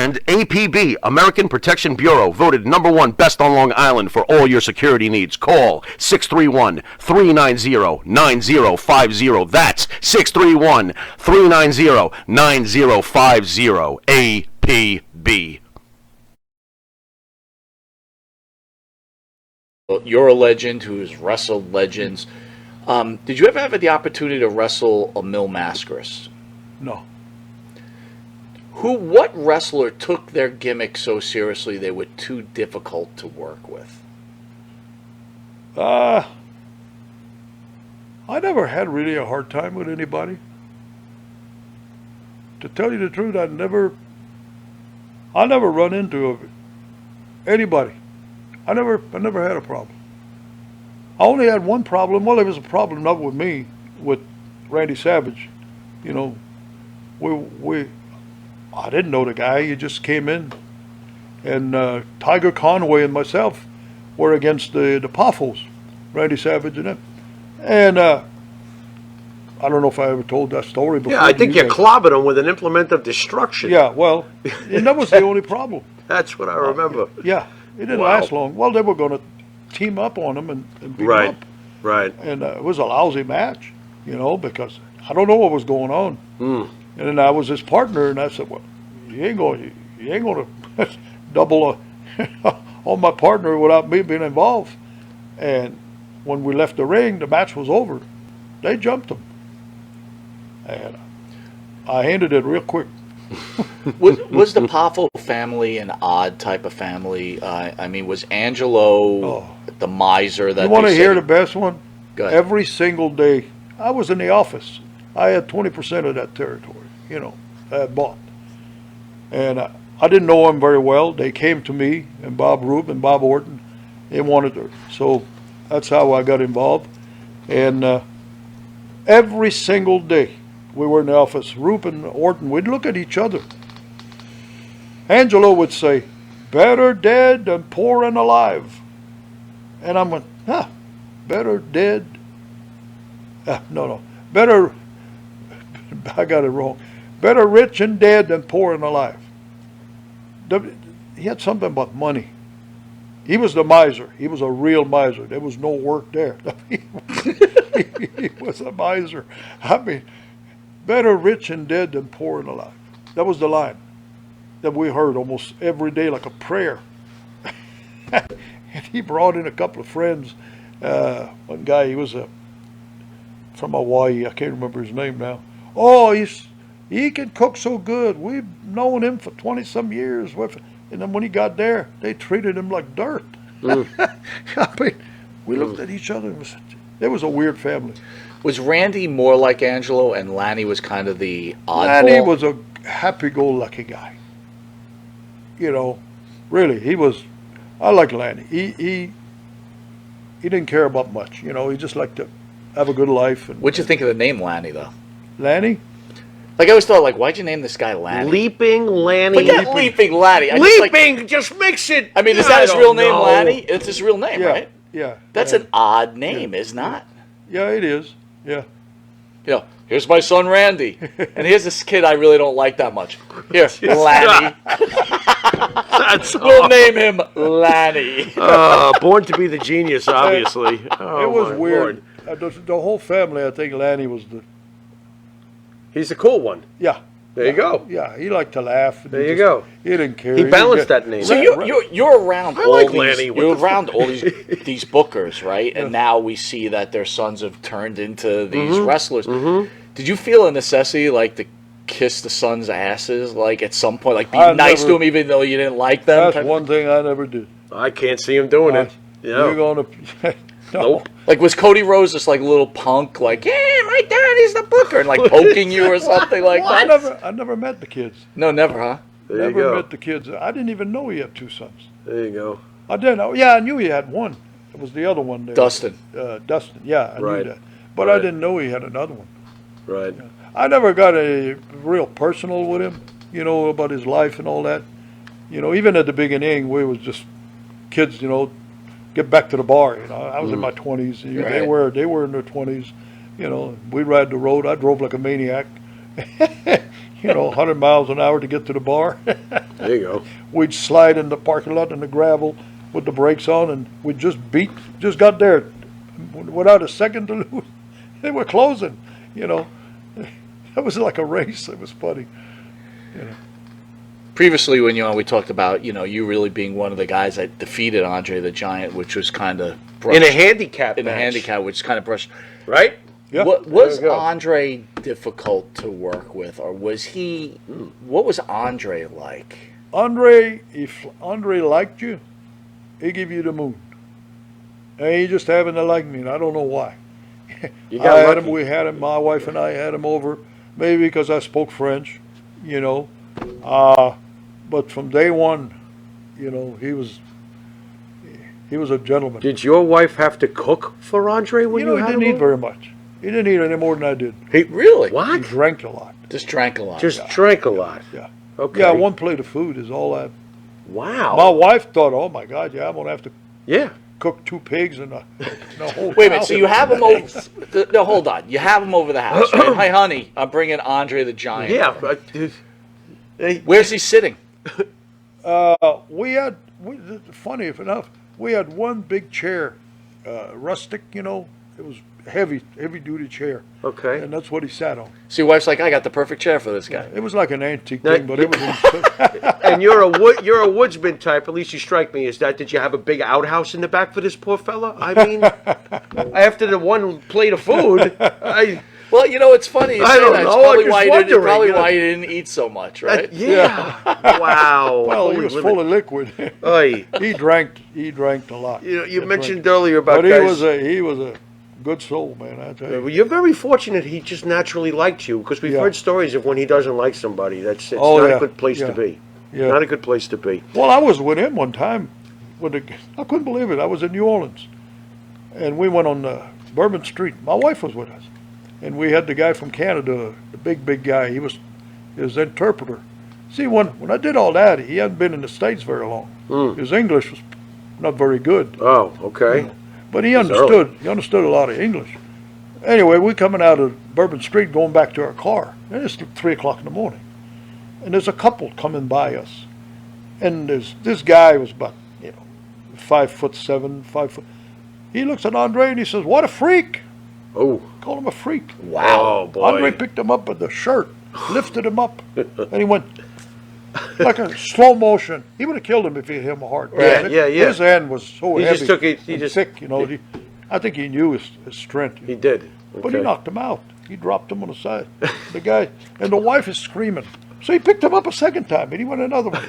And APB, American Protection Bureau, voted #1 best on Long Island for all your security needs. Call 631-390-9050. That's 631-390-9050. APB. You're a legend who's wrestled legends. Did you ever have the opportunity to wrestle a Mil Mascaras? No. What wrestler took their gimmick so seriously they were too difficult to work with? I never had really a hard time with anybody. To tell you the truth, I never run into anybody. I never had a problem. I only had one problem. Well, it was a problem not with me, with Randy Savage. You know, I didn't know the guy. He just came in, and Tiger Conway and myself were against the Poffos, Randy Savage and them. And I don't know if I ever told that story before. Yeah, I think you clobbered him with an implement of destruction. Yeah, well, and that was the only problem. That's what I remember. Yeah, it didn't last long. Well, they were going to team up on him and beat him up. Right. And it was a lousy match, you know, because I don't know what was going on. And then I was his partner, and I said, "Well, you ain't going to double on my partner without me being involved." And when we left the ring, the match was over. They jumped him, and I handed it real quick. Was the Poffo family an odd type of family? I mean, was Angelo the miser that you want to hear the best one? Go ahead. Every single day, I was in the office. I had 20% of that territory, you know, I had bought. And I didn't know them very well. They came to me, and Bob Rube and Bob Orton, they wanted to. So that's how I got involved. And every single day, we were in the office. Rube and Orton, we'd look at each other. Angelo would say, "Better dead than poor and alive." And I'm going, better dead. No. Better, I got it wrong. Better rich and dead than poor and alive. He had something about money. He was the miser. He was a real miser. There was no work there. He was a miser. I mean, better rich and dead than poor and alive. That was the line that we heard almost every day like a prayer. And he brought in a couple of friends. One guy, he was from Hawaii. I can't remember his name now. Oh, he can cook so good. We've known him for 20-some years. And then when he got there, they treated him like dirt. I mean, we looked at each other and it was a weird family. Was Randy more like Angelo, and Lanny was kind of the oddball? Lanny was a happy-go-lucky guy. You know, really, he was. I like Lanny. He didn't care about much. You know, he just liked to have a good life. What'd you think of the name Lanny, though? Lanny? Like, I always thought, like, why'd you name this guy Lanny? Leaping Lanny. Forget Leaping Lanny. Leaping just makes it. I mean, is that his real name, Lanny? It's his real name, right? Yeah. That's an odd name, is not? Yeah, it is. Yeah. You know, here's my son Randy, and here's this kid I really don't like that much. Here, Lanny. We'll name him Lanny. Born to be the genius, obviously. It was weird. The whole family, I think Lanny was He's the cool one. Yeah. There you go. Yeah, he liked to laugh. There you go. He didn't care. He balanced that name. So you're around all like these. Lanny. You're around all these bookers, right? And now we see that their sons have turned into these wrestlers. Did you feel a necessity, like, to kiss the sons' asses, like, at some point, like, be nice to them even though you didn't like them? That's one thing I never did. I can't see him doing it. Yeah. You're going to. Nope. Like, was Cody Rhodes this, like, little punk, like, yeah, my daddy's the booker, and, like, poking you or something like that? I never met the kids. No, never, huh? There you Never go. met the kids. I didn't even know he had two sons. There you go. I didn't. Yeah, I knew he had one. It was the other one there. Dustin. Dustin. Yeah, I Right. knew that. But I didn't know he had another one. Right. I never got a real personal with him, you know, about his life and all that. You know, even at the beginning, we was just kids, you know, get back to the bar. You know, I was in my 20s. They were in their 20s. You know, we ride the road. I drove like a maniac. 100 miles an hour to get to the bar. There you go. We'd slide in the parking lot in the gravel with the brakes on, and we just got there without a second to lose. They were closing, That was like a race. It was funny. Previously, when we talked about you really being one of the guys that defeated Andre the Giant, which was kind of In a handicap match. handicap, which kind of brushed. Right? Yeah. What was There you go. Andre difficult to work with, or was he? What was Andre like? Andre, if Andre liked you, he give you the moon. And he just happened to like me, and I don't know why. You got lucky. We had him, my wife and I had him over, maybe because I spoke French, but from day one, he was a gentleman. Did your wife have to cook for Andre when you He had didn't him eat over? very much. He didn't eat any more than I did. Really? He What? drank a lot. Just drank a lot. Just drank a lot. Yeah. Okay. Yeah, one plate of food is all that. Wow. My wife thought, oh my God, I'm going to have to Yeah. cook 2 pigs and a whole Wait a minute. cow. So you have him over? No, hold on. You have him over the house. Right? Hi, honey. I'm bringing Andre the Giant. Yeah. over." Hey, Where's he sitting? Funny enough, we had one big chair, rustic, it was heavy duty chair. okay. And that's what he sat on. So your wife's like, I got the perfect chair for this guy. It was like an antique Now, thing, but it was And you're a woodsman type. At least you strike me as that. Did you have a big outhouse in the back for this poor fella? I mean, after the one plate of food, Well, it's funny. You I say don't that. It's know, probably I'm why just you didn't. Probably wondering, why you didn't eat so much, right? yeah. Wow. well, he was full of liquid. Oy. He drank a lot. You mentioned earlier about But he guys. was a good soul, man, I tell you. Well, you're very fortunate he just naturally liked you, because we've Yeah. heard stories of when he doesn't like somebody. It's Oh, not yeah. a good place Yeah. to be. Yeah. Not a good place to be. Well, I was with him one time. I couldn't believe it. I was in New Orleans, and we went on Bourbon Street. My wife was with us, and we had the guy from Canada, the big guy. He was his interpreter. See, when I did all that, he hadn't been in the States very long. His English was not very good, Oh, okay. but he early. understood. He understood a lot of English. Anyway, we coming out of Bourbon Street, going back to our car, and it's 3:00 in the morning, and there's a couple coming by us, and this guy was about 5'7", 5 foot. He looks at Andre and he says, "What a freak!" Oh, Call him a freak. wow, boy. Andre picked him up with the shirt, lifted him up, and he went like a slow motion. He would have killed him if he hit him hard. Yeah. His hand was so He heavy just took it- he and just- thick, I think he knew his strength. He did. But he Okay. knocked him out. He dropped him on the side. The guy, and the wife is screaming. So he picked him up a second time, and he went another one.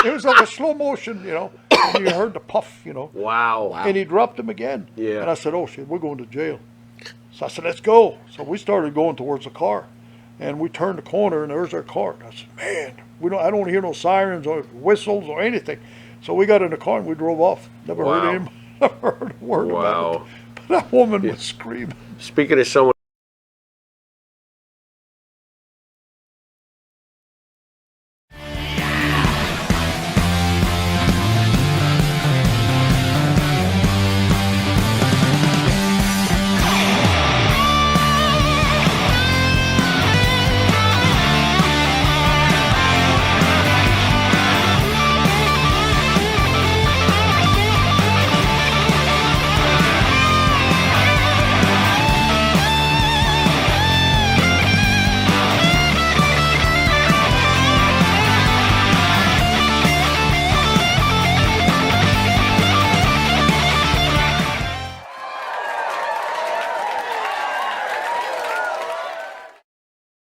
It was like a slow motion, and you heard the puff, Wow. and he dropped him again. Yeah. And I said, oh, shit, we're going to jail. So I said, let's go. So we started going towards the car, and we turned the corner, and there's our car. And I said, man, I don't hear no sirens or whistles or anything. So we got in the car, and we drove off. Never Wow. heard him. Never heard a word about it. Wow. But that woman was screaming. Speaking of someone